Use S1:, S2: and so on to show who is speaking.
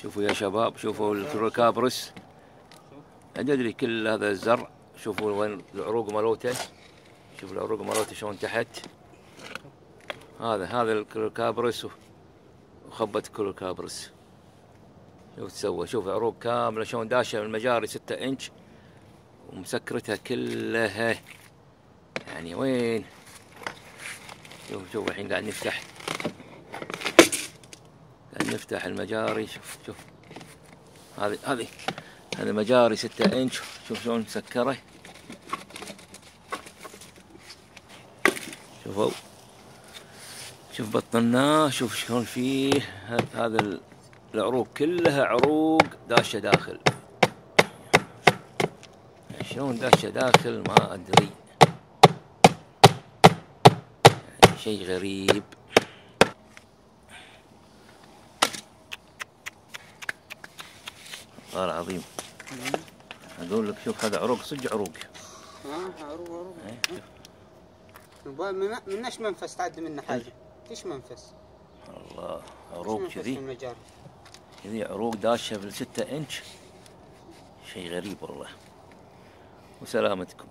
S1: شوفوا يا شباب، شوفوا الكروكابرس. أدري كل هذا الزرع. شوفوا وين العروق مالوته. شوفوا العروق مالوته شلون تحت. هذا الكروكابرس وخبة الكروكابرس. شوف تسوى، شوف عروق كاملة شلون داشة من المجاري 6 إنش ومسكرتها كلها. يعني وين؟ شوف الحين قاعد نفتح المجاري. شوف هذه مجاري 6 إنش. شوف شلون مسكرة. شوفوا، شوف بطلناه. شوف شلون فيه هذا العروق كلها عروق داشة داخل. شلون داشة داخل ما أدري، يعني شيء غريب. والله العظيم أقول لك. شوف هذا عروق، صدق عروق.
S2: عروق. منش منفس تعدي منه حاجة. فيش منفس.
S1: الله، عروق كذي عروق داشة بال6 إنش. شيء غريب والله. وسلامتكم.